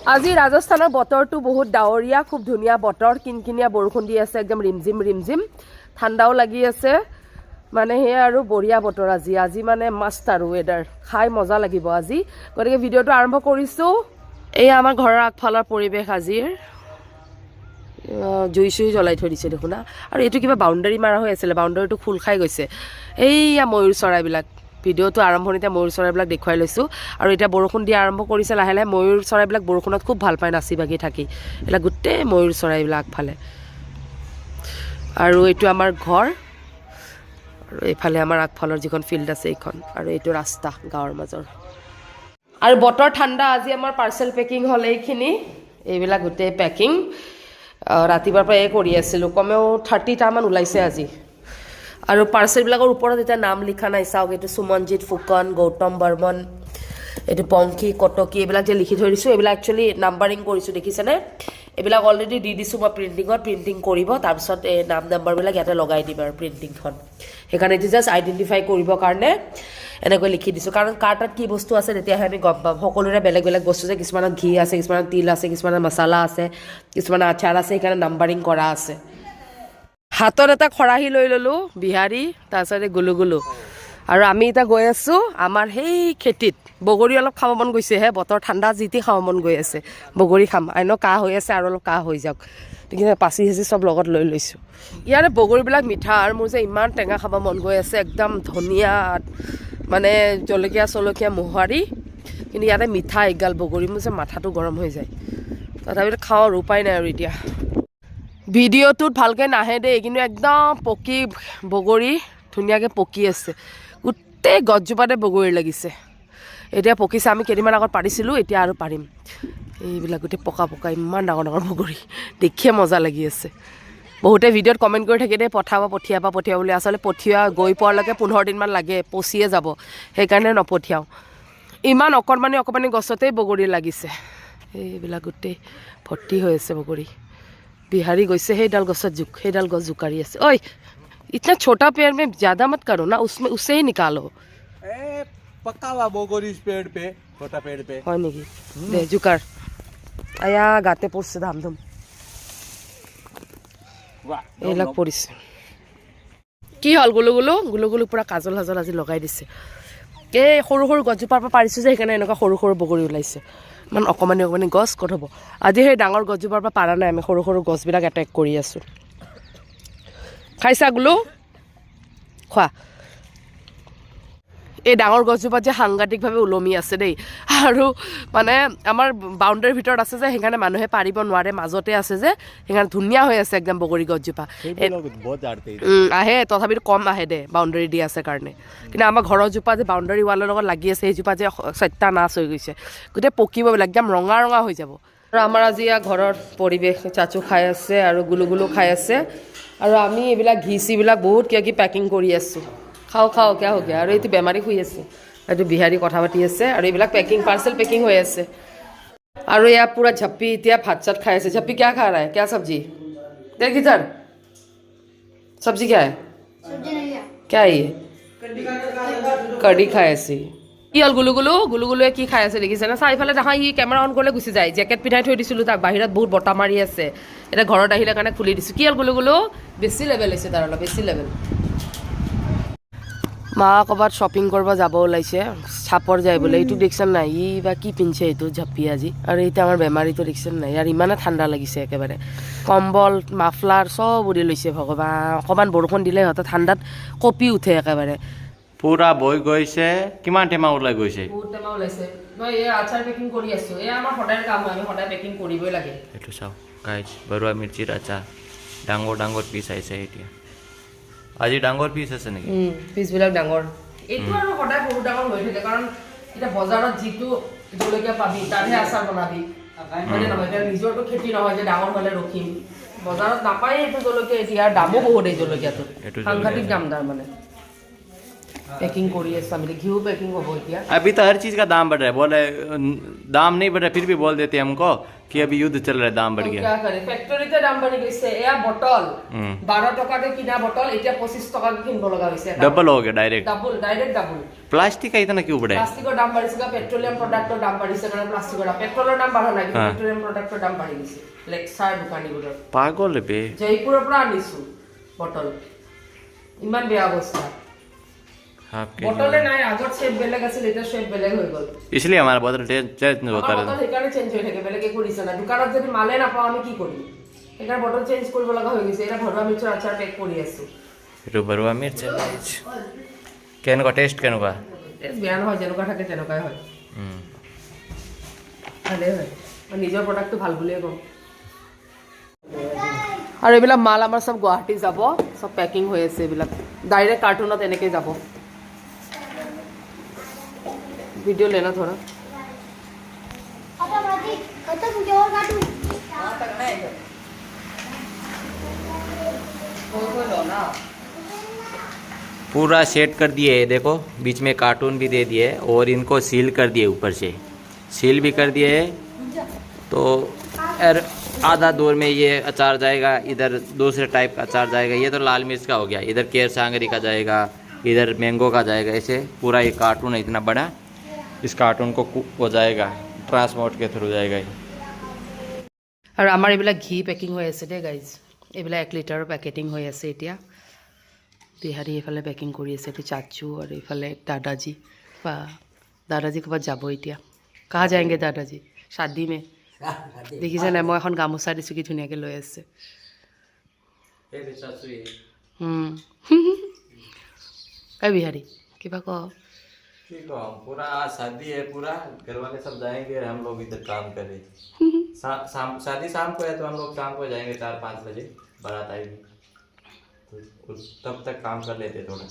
আজি ৰাজস্থানৰ বতৰটো বহুত ডাৱৰীয়া, খুব ধুনীয়া বতৰ, কিনকিনীয়া বৰষুণ দি আছে, একদম ৰিমঝিম ঠাণ্ডাও লাগি আছে, মানে সেয়া আৰু বঢ়িয়া বতৰ আজি। আজি মানে মাষ্ট আৰু ৱেডাৰ, খাই মজা লাগিব আজি। গতিকে ভিডিঅ'টো আৰম্ভ কৰিছোঁ। এয়া আমাৰ ঘৰৰ আগফালৰ পৰিৱেশ আজিৰ। জুই চুই জ্বলাই থৈ দিছে দেখোন। আৰু এইটো কিবা বাউণ্ডাৰী মাৰা হৈ আছিলে, বাউণ্ডাৰীটো খোল খাই গৈছে। এইয়া ময়ূৰ চৰাইবিলাক, ভিডিঅ'টো আৰম্ভণিতে ময়ূৰ চৰাইবিলাক দেখুৱাই লৈছোঁ। আৰু এতিয়া বৰষুণ দিয়া আৰম্ভ কৰিছে লাহে লাহে। ময়ূৰ চৰাইবিলাক বৰষুণত খুব ভাল পায় নাচি বাগি থাকি। এইবিলাক গোটেই ময়ূৰ চৰাইবিলাক আগফালে। আৰু এইটো আমাৰ ঘৰ, আৰু এইফালে আমাৰ আগফালৰ যিখন ফিল্ড আছে এইখন, আৰু এইটো ৰাস্তা গাঁৱৰ মাজৰ। আৰু বতৰ ঠাণ্ডা, আজি আমাৰ পাৰ্চেল পেকিং হ'ল এইখিনি, এইবিলাক গোটেই পেকিং। ৰাতিপুৱাৰ পৰা কৰি আছিলোঁ, কমেও 30টামান ওলাইছে আজি। আৰু পাৰ্চেলবিলাকৰ ওপৰত এতিয়া নাম লিখা নাই, চাওক এইটো সুমনজিৎ ফুকন, গৌতম বৰ্মন, এইটো পংখী কটকী, এইবিলাক যে লিখি থৈ দিছোঁ, এইবিলাক একচুৱেলি নাম্বাৰিং কৰিছোঁ, দেখিছেনে? এইবিলাক অলৰেডি দি দিছোঁ মই প্ৰিণ্টিঙত, প্ৰিণ্টিং কৰিব, তাৰপিছত এই নাম্বাৰবিলাক ইয়াতে লগাই দিম আৰু প্ৰিণ্টিংখন। সেইকাৰণে এইটো জাষ্ট আইডেণ্টিফাই কৰিবৰ কাৰণে এনেকৈ লিখি দিছোঁ, কাৰণ কাৰ তাত কি বস্তু আছে তেতিয়াহে আমি গম পাম। সকলোৰে বেলেগ বেলেগ বস্তু যে, কিছুমানত ঘি আছে, কিছুমানত তিল আছে, কিছুমানত মছলা আছে, কিছুমানত আচাৰ আছে, সেইকাৰণে নাম্বাৰিং কৰা আছে। হাতত এটা খৰাহী লৈ ল'লোঁ বিহাৰী, তাৰপিছতে গুলু। আৰু আমি এতিয়া গৈ আছোঁ আমাৰ সেই খেতিত। বগৰী অলপ খাব মন গৈছেহে, বতৰ ঠাণ্ডা যিটি খাব মন গৈ আছে। বগৰী খাম, আইন কাহ হৈ আছে, আৰু অলপ কাহ হৈ যাওক, কিন্তু পাচি সাচি চব লগত লৈ লৈছোঁ। ইয়াৰে বগৰীবিলাক মিঠা, আৰু মোৰ যে ইমান টেঙা খাব মন গৈ আছে, একদম ধনিয়া মানে জলকীয়া চলকীয়া মোহাৰি, কিন্তু ইয়াতে মিঠা এগাল বগৰী, মোৰ যে মাথাটো গৰম হৈ যায়। তথাপিতো খাওঁ আৰু উপায় নাই আৰু এতিয়া। ভিডিঅ'টোত ভালকৈ নাহে দেই, কিন্তু একদম পকি বগৰী ধুনীয়াকৈ পকি আছে, গোটেই গছজোপাতে বগৰী লাগিছে। এতিয়া পকিছে, আমি কেইদিনমান আগত পাৰিছিলোঁ, এতিয়া আৰু পাৰিম। এইবিলাক গোটেই পকা ইমান ডাঙৰ ডাঙৰ বগৰী, দেখিয়ে মজা লাগি আছে। বহুতে ভিডিঅ'ত কমেণ্ট কৰি থাকে দেই, পঠিয়াবা বুলি। আচলতে পঠিওৱা গৈ পোৱালৈকে 15 দিনমান লাগে, পচিয়ে যাব, সেইকাৰণে নপঠিয়াওঁ। ইমান অকণমানি গছতেই বগৰী লাগিছে, এইবিলাক গোটেই ভৰ্তি হৈ আছে বগৰী। বিহাৰী গৈছে সেইডাল গছ জোকাৰি আছে। ঐ इतना छोटा पेड़ में ज्यादा मत करो ना, उसमें उससे ही निकालो। पक्का हुआ बोगोरी इस पेड़ पे, छोटा पेड़ पे হয় নেকি? দে জোকাৰ আয়া গাতে পড়ছে ধামধুম, এইবিলাক পৰিছে। কি হ'ল গুলু পুৰা কাজল হাজল আজি লগাই দিছে। এই সৰু সৰু গছজোপাৰ পৰা পাৰিছোঁ যে, সেইকাৰণে এনেকুৱা সৰু সৰু বগৰী ওলাইছে। ইমান অকণমানি গছ ক'ত হ'ব। আজি সেই ডাঙৰ গছজোপাৰ পৰা পাৰা নাই, আমি সৰু সৰু গছবিলাক এটেক কৰি আছোঁ। খাইছা গুলো? খোৱা। এই ডাঙৰ গছজোপাত যে সাংঘাতিকভাৱে ওলমি আছে দেই, আৰু মানে আমাৰ বাউণ্ডাৰীৰ ভিতৰত আছে যে, সেইকাৰণে মানুহে পাৰিব নোৱাৰে, মাজতে আছে যে, সেইকাৰণে ধুনীয়া হৈ আছে একদম বগৰী গছজোপা। আহে, তথাপিতো কম আহে দে, বাউণ্ডাৰী দি আছে কাৰণে। কিন্তু আমাৰ ঘৰৰ জোপা যে বাউণ্ডাৰী ৱালৰ লগত লাগি আছে, সেইজোপা যে সত্যা নাচ হৈ গৈছে, গোটেই পকিব বিলাক একদম ৰঙা হৈ যাব। আৰু আমাৰ আজি ঘৰৰ পৰিৱেশ, চাচু খাই আছে আৰু গুলু খাই আছে, আৰু আমি এইবিলাক ঘি চিবিলাক বহুত কিবা পেকিং কৰি আছোঁ। খাওঁ কিয় হৈ গয়া। আৰু এইটো বেমাৰী শুই আছে, এইটো বিহাৰী কথা পাতি আছে, আৰু এইবিলাক পাৰ্চেল পেকিং হৈ আছে। আৰু এয়া পুৰা ঝপ্পি এতিয়া ভাত চাত খাই আছে। ঝপ্পি क्या खा रहा है, क्या सब्जी देख इधर, सब्जी क्या है, क्या है ये, कढ़ी খাই আছে। কি হ'ল গুলুগুলুৱে কি খাই আছে দেখিছে না? চাৰিফালে দেখা, ই কেমেৰা অন কৰিলে গুচি যায়। জেকেট পিন্ধাই থৈ দিছিলোঁ তাক, বাহিৰত বহুত বতাহ মাৰি আছে, এতিয়া ঘৰত আহিলে কাৰণে খুলি দিছোঁ। কি হ'ল গুলুগুলু? বেছি লেভেল হৈছে তাৰ, অলপ বেছি লেভেল। মা ক'ৰবাত শ্বপিং কৰিব যাব ওলাইছে, চাপৰ যায় বোলে। এইটো দেখিছেন নাই, ই বা কি পিন্ধিছে এইটো ঝপ্পি আজি। আৰু এতিয়া আমাৰ বেমাৰীটো দেখিছেন নাই, আৰু ইমানে ঠাণ্ডা লাগিছে একেবাৰে। কম্বল মাফলাৰ চব উৰি লৈছে, ভগৱান। অকণমান বৰষুণ দিলে সিহঁতে ঠাণ্ডাত কঁপি উঠে একেবাৰে। পুৰা বৈ গৈছে, কিমান টেমা ওলাই গৈছে? বহুত টেমা ওলাইছে। মই এই আচাৰ পেকিং কৰি আছোঁ, এই আমাৰ সদায় কাম হয়, আমি সদায় পেকিং কৰিবই লাগে। এইটো চাওক গাইজ, বৰুৱা মিৰ্চিৰ আচাৰ, ডাঙৰ পিচ আহিছে এতিয়া। আজি ডাঙৰ পিচ আছে নেকি? পিচবিলাক ডাঙৰ। এইটো আৰু সদায় সৰু ডাঙৰ হৈ থাকে, কাৰণ এতিয়া বজাৰত যিটো জলকীয়া পাবি তাৰহে আচাৰ বনাবি, হয়নে নহয়? এতিয়া নিজৰটো খেতি নহয় যে ডাঙৰ হ'লে ৰখিম, বজাৰত নাপায় এইটো জলকীয়া এতিয়া, দামো বহুত এই জলকীয়াটো, সাংঘাতিক দাম তাৰ মানে। পেকিং কৰি আছোঁ আমি ঘিউ পেকিং হ'ব এতিয়া अभी तो हर चीज का दाम बढ़ रहा है बोले दाम नहीं बढ़ रहा फिर भी बोल देते हैं हमको कि अभी युद्ध चल रहा है दाम बढ़ गया क्या करे ফেক্টৰীতে দাম বাঢ়ি গৈছে এয়া বটল 12 টকাতে কিনা বটল এতিয়া 25 টকাকে কিনিব লগা হৈছে डबल हो गया डायरेक्ट ডাইৰেক্ট ডাবল प्लास्टिक का इतना क्यों बढ़ा है প্লাষ্টিকৰ দাম বাঢ়িছে পেট্ৰলিয়াম প্ৰডাক্টৰ দাম বাঢ়িছে কাৰণে প্লাষ্টিকৰ দাম পেট্ৰলৰ দাম বাঢ়া নাই কিন্তু পেট্ৰলিয়াম প্ৰডাক্টৰ দাম বাঢ়ি গৈছে লেক্সাৰ দোকানীবোৰৰ पागल है बे জয়পুৰৰ পৰা আনিছো বটল ইমান বেয়া অৱস্থা आपके বটলে নাই আগত শেপ বেলেগ আছিল এটা শেপ বেলেগ হৈ গ'ল इसलिए हमारा बोतल चेंज होता বটল रहता সেইকাৰণে চেঞ্জ হৈ থাকে বেলেগে কৰিছে না দোকানত যদি মালে নাপাওঁ আমি কি কৰিম সেইকাৰণে বটল চেঞ্জ কৰিব লগা হৈ গৈছে এটা ভৰুৱা মিঠৰ আচাৰ পেক কৰি আছো है बरुआ मिर्च केन का टेस्ट केन का বেয়া নহয় যেনেকুৱা থাকে তেনেকুৱাই হয় ভালেই হয় মই নিজৰ প্ৰডাক্টটো ভাল বুলিয়ে ক'ম আৰু এইবিলাক মাল আমাৰ চব গুৱাহাটী যাব চব পেকিং হৈ আছে এইবিলাক ডাইৰেক্ট কাৰ্টুনত এনেকৈ যাব वीडियो लेना थोड़ा पूरा सेट कर दिए है देखो बीच में कार्टून भी दे दिए और इनको सील कर दिए ऊपर से सील भी कर दिए तो आधा दूर में ये अचार जाएगा इधर दूसरे टाइप का अचार जाएगा ये तो लाल मिर्च का हो गया इधर केर सांगरी का जाएगा इधर मैंगो का जाएगा ऐसे पूरा ये कार्टून है इतना बड़ा इस कार्टून को हो जाएगा ट्रांसपोर्ट के थ्रू जाएगा আৰু আমাৰ এইবিলাক ঘি পেকিং হৈ আছে দেই গাইজ এইবিলাক 1 লিটাৰৰ পেকেটিং হৈ আছে এতিয়া বিহাৰী এইফালে পেকিং কৰি আছে এইটো চাচু আৰু এইফালে দাদাজি বা দাদাজি ক'ৰবাত যাব এতিয়া কাহ যায়গে দাদাজি শাদি মে দেখিছে নাই মই এখন গামোচা দিছোঁ কি ধুনীয়াকৈ লৈ আছে এই বিহাৰী কিবা ক ठीक है पूरा शादी है पूरा घर वाले सब जाएंगे हम लोग इधर काम करें शादी शाम को है तो हम लोग शाम को जाएंगे 4-5 बजे बारात आएगी तो तब तक काम कर लेते थोड़ा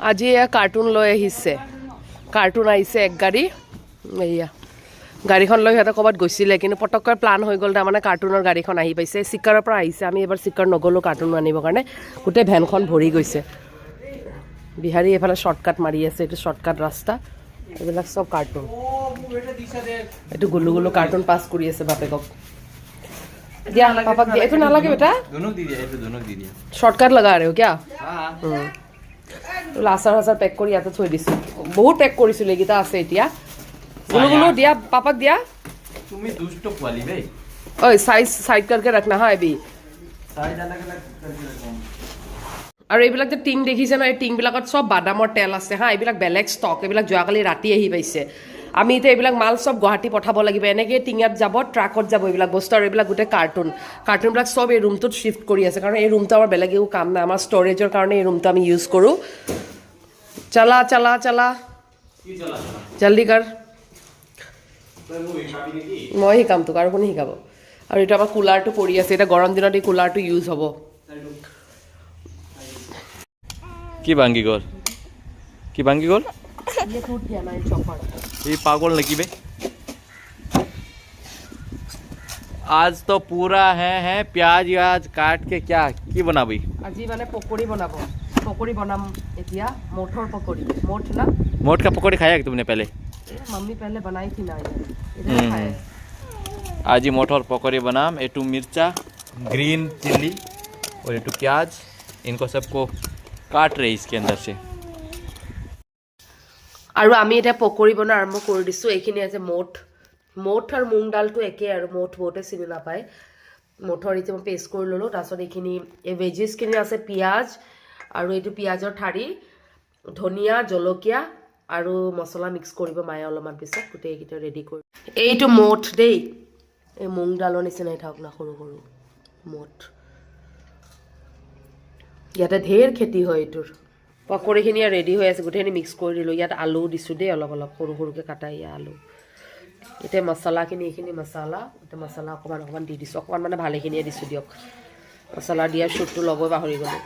আজি এয়া কাৰ্টুন লৈ আহিছে কাৰ্টুন আহিছে এক গাড়ী এয়া গাড়ীখন লৈ সিহঁতে ক'ৰবাত গৈছিলে কিন্তু পটককৈ প্লান হৈ গ'ল তাৰমানে কাৰ্টুনৰ গাড়ীখন আহি পাইছে চিকাৰৰ পৰা আহিছে আমি এবাৰ চিকাৰ নগ'লোঁ কাৰ্টুন আনিবৰ কাৰণে গোটেই ভেনখন ভৰি গৈছে বিহাৰী এইফালে শ্বৰ্টকাট মাৰি আছে এইটো শ্বৰ্টকাট ৰাস্তা এইবিলাক চব কাৰ্টুন এইটো গুলু গুলু কাৰ্টুন পাছ কৰি আছে বাপেকক দিয়া পাপাক দিয়া এইটো নালাগে বেটা दोनों दीजिए ऐसे दोनों दीजिए শ্বৰ্টকাট লগা আৰু কিয়া हाँ আচাৰ আচাৰ পেক কৰি ইয়াতে থৈ দিছোঁ বহুত পেক কৰিছিলোঁ এইকেইটা আছে এতিয়া গুলু গুলু দিয়া পাপাক দিয়া तुम ही दुष्ट वाली भाई ঐ সাইজ সাইড करके रखना हाँ अभी साइज अलग अलग करके रखो আৰু এইবিলাক যে টিং দেখিছে ন এই টিংবিলাকত চব বাদামৰ তেল আছে হা এইবিলাক বেলেগ ষ্টক এইবিলাক যোৱাকালি ৰাতি আহি পাইছে আমি এতিয়া এইবিলাক মাল চব গুৱাহাটী পঠাব লাগিব এনেকৈ টিঙাত যাব ট্ৰাকত যাব এইবিলাক বস্তু আৰু এইবিলাক গোটেই কাৰ্টুনবিলাক চব এই ৰুমটোত শ্বিফ্ট কৰি আছে কাৰণ এই ৰুমটো আমাৰ বেলেগ একো কাম নাই আমাৰ ষ্ট'ৰেজৰ কাৰণে এই ৰুমটো আমি ইউজ কৰোঁ চলা চলা চলা জল্দি কৰ মই শিকাম তোক আৰু কোনে শিকাব আৰু এইটো আমাৰ কুলাৰটো পৰি আছে এতিয়া গৰম দিনত এই কুলাৰটো ইউজ হ'ব की बांगी गोल ये टूट गया ना ये चॉपर ये पागल लगी बे आज तो पूरा है प्याज व्याज काट के क्या की बनाबी আজি মানে পকৰি বনাম এতিয়া মোঠৰ পকৰি মোঠ না मोट का पकौड़ी खाया तुमने पहले मम्मी पहले बनाई थी ना इधर खाए आज ही मोठ और पकौड़ी बनाम एटू मिर्चा ग्रीन चिल्ली और एटू प्याज इनको सबको काट रहे इसके अंदर से আৰু আমি এটা পকৰি বনাই আৰম্ভ কৰি দিছোঁ এইখিনি আছে মোঠ আৰু মুং ডালটো একে আৰু মোঠ বহুতে চিনি নাপায় মোঠৰ এতিয়া মই পেষ্ট কৰি ল'লোঁ তাৰপিছত এইখিনি এই ভেজিছখিনি আছে পিঁয়াজ আৰু এইটো পিঁয়াজৰ ঠাৰি ধনিয়া জলকীয়া আৰু মছলা মিক্স কৰিব মায়ে অলপমান পিছত গোটেই এইকেইটা ৰেডি কৰি এইটো মোঠ দেই এই মুং ডালৰ নিচিনাই থাকক না সৰু সৰু মোঠ ইয়াতে ঢেৰ খেতি হয় এইটোৰ পকৰিখিনি ৰেডি হৈ আছে গোটেইখিনি মিক্স কৰি দিলোঁ ইয়াত আলু দিছোঁ দেই অলপ অলপ সৰু সৰুকৈ কাটা ইয়াত আলু এতিয়া মছলাখিনি এইখিনি মছলা এতিয়া মছলা অকণমান দি দিছোঁ অকণমান মানে ভালেখিনিয়ে দিছোঁ দিয়ক মছলা দিয়াৰ শ্বুটটো ল'বই পাহৰি গ'লোঁ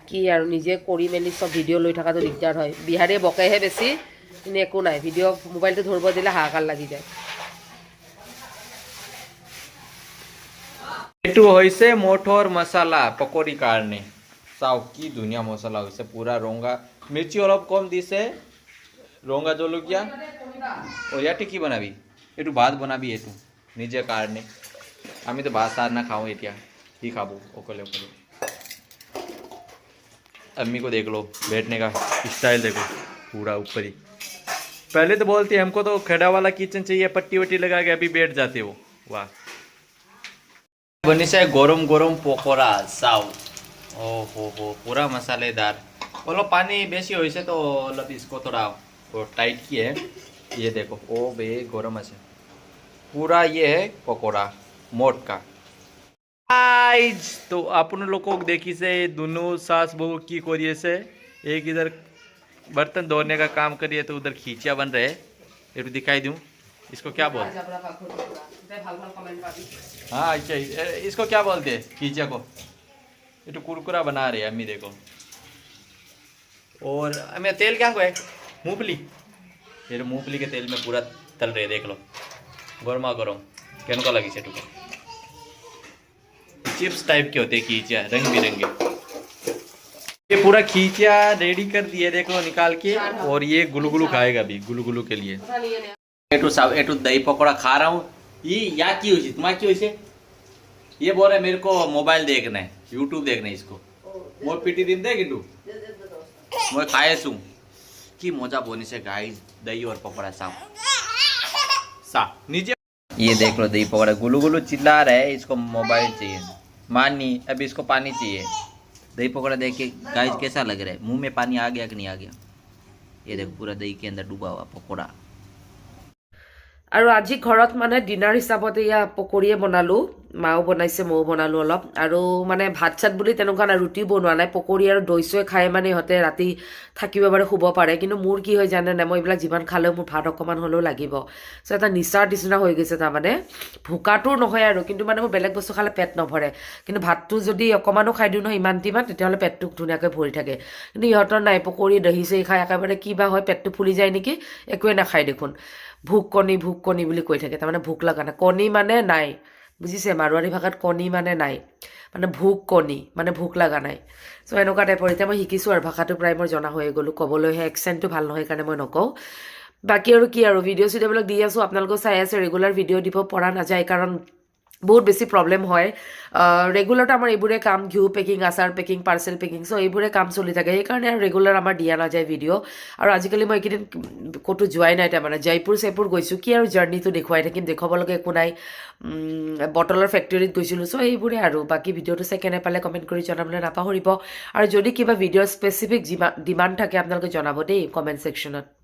কি আৰু নিজে কৰি মেলি চব ভিডিঅ' লৈ থকাটো দিগদাৰ হয় বিহাৰীয়ে বকেহে বেছি কিন্তু একো নাই ভিডিঅ' মোবাইলটো ধৰিব দিলে হাহাকাৰ লাগি যায় एटू होइसे मोठोर मसाला पकौड़ी कारने চাও কি ধুনীয়া মছলা হৈছে পুৰা ৰঙা মিৰ্চি অলপ কম দিছে ৰঙা জলকীয়া ও ইয়াতে কি বনাবি এইটো ভাত বনাবি এইটো নিজে কাৰণে আমি তো ভাত साथ ना खाऊं এতিয়া ही खाबो ओकले ओकले अम्मी को देख लो बैठने का स्टाइल देखो पूरा ऊपर ही पहले तो बोलती हमको तो खड़ा वाला किचन चाहिए पट्टी वट्टी लगा के अभी बैठ जाते हो वाह बनी से गरम गरम पकोड़ा साव ओ हो पूरा मसालेदार बोलो पानी बेसी होइसे तो मतलब इसको थोड़ा टाइट किए ये देखो ओ बे गरम আছে पूरा ये है पकोड़ा मोट का गाइस तो अपन लोगों को देखी से दोनों सास बहू की कोरिए से एक इधर बर्तन धोने का काम करिए तो उधर खींचिया बन रहे ये तो दिखाई दूं इसको क्या बोल हाँ अच्छा इसको क्या बोलते हैं खींचिया को ये तो कुरकुरा बना रहे अम्मी देखो और हमें तेल क्या को है मूंगफली ये तो मूंगफली के तेल में पूरा तल रहे देख लो गरमा गरम कैन को लगी से टुको चिप्स टाइप के होते खींचिया रंग बिरंगे ये पूरा खींचिया रेडी कर दिए देखो निकाल के और ये गुलगुलू खाएगा भी गुलगुलू के लिए एटू दही पकौड़ा खा रहा हूँ ये या की हुई तुम्हारा की हुई ये बोल रहे मेरे को मोबाइल देखना है यूट्यूब देखना है इसको मोर पीटी दिन दे किंतु मैं खाए सू की मजा बोनी से गाइस दही और पकौड़ा सा नीचे ये देख लो दही पकौड़ा गुलू गुलू चिल्ला रहा है इसको मोबाइल चाहिए मानी अभी इसको पानी चाहिए दही पकौड़ा देख के गाइस कैसा लग रहा है मुंह में पानी आ गया कि नहीं आ गया ये देखो पूरा दही के अंदर डूबा हुआ पकौड़ा আৰু আজি ঘৰত মানে ডিনাৰ হিচাপতে ইয়া পকৰীয়ে বনালো মাও বনাইছে মও বনালো অলপ আৰু মানে ভাত চাত বুলি তেনেকুৱা না ৰুটি বনোৱা নাই পকৰী আৰু দৈ চৈ খাই মানে ইহঁতে ৰাতি থাকিব পাৰে শুব পাৰে কিন্তু মোৰ কি হয় জানে না মই এইবিলাক যিমান খালেও মোৰ ভাত অকণমান হ'লেও লাগিব চ' এটা নিচাৰ নিচিনা হৈ গৈছে তাৰমানে ভোকাটো নহয় আৰু কিন্তু মানে মোৰ বেলেগ বস্তু খালে পেট নভৰে কিন্তু ভাতটো যদি অকণমানো খাই দিওঁ নহয় ইমান তিমান তেতিয়াহ'লে পেটটো ধুনীয়াকৈ ভৰি থাকে কিন্তু ইহঁতৰ নাই পকৰী দহি চহি খাই একেবাৰে কিবা হয় পেটটো ফুলি যায় নেকি একোৱে নাখায় দেখোন ভোক কণী বুলি কৈ থাকে তাৰমানে ভোক লগা নাই কণী মানে নাই বুজিছে মাৰোৱাৰী ভাষাত কণী মানে নাই মানে ভোক কণী মানে ভোক লগা নাই চ' এনেকুৱা টাইপৰ এতিয়া মই শিকিছোঁ আৰু ভাষাটো প্ৰায় মই জনা হৈ গ'লোঁ ক'বলৈহে একচেণ্টটো ভাল নহয় কাৰণে মই নকওঁ বাকী আৰু কি আৰু ভিডিঅ' চিডিঅ'বিলাক দি আছোঁ আপোনালোকেও চাই আছে ৰেগুলাৰ ভিডিঅ' দিব পৰা নাযায় কাৰণ বহুত বেছি প্ৰব্লেম হয় ৰেগুলাৰটো আমাৰ এইবোৰে কাম ঘিউ পেকিং আচাৰ পেকিং পাৰ্চেল পেকিং চ' এইবোৰে কাম চলি থাকে সেইকাৰণে আৰু ৰেগুলাৰ আমাৰ দিয়া নাযায় ভিডিঅ' আৰু আজিকালি মই এইকেইদিন ক'তো যোৱাই নাই তাৰমানে জয়পুৰ চেপুৰ গৈছোঁ কি আৰু জাৰ্ণিটো দেখুৱাই থাকিম দেখুৱাবলগা একো নাই বটলৰ ফেক্টৰীত গৈছিলোঁ চ' এইবোৰে আৰু বাকী ভিডিঅ'টো চাই কেনে পালে কমেণ্ট কৰি জনাবলৈ নাপাহৰিব আৰু যদি কিবা ভিডিঅ' স্পেচিফিক ডিমাণ্ড থাকে আপোনালোকে জনাব দেই কমেণ্ট ছেকশ্যনত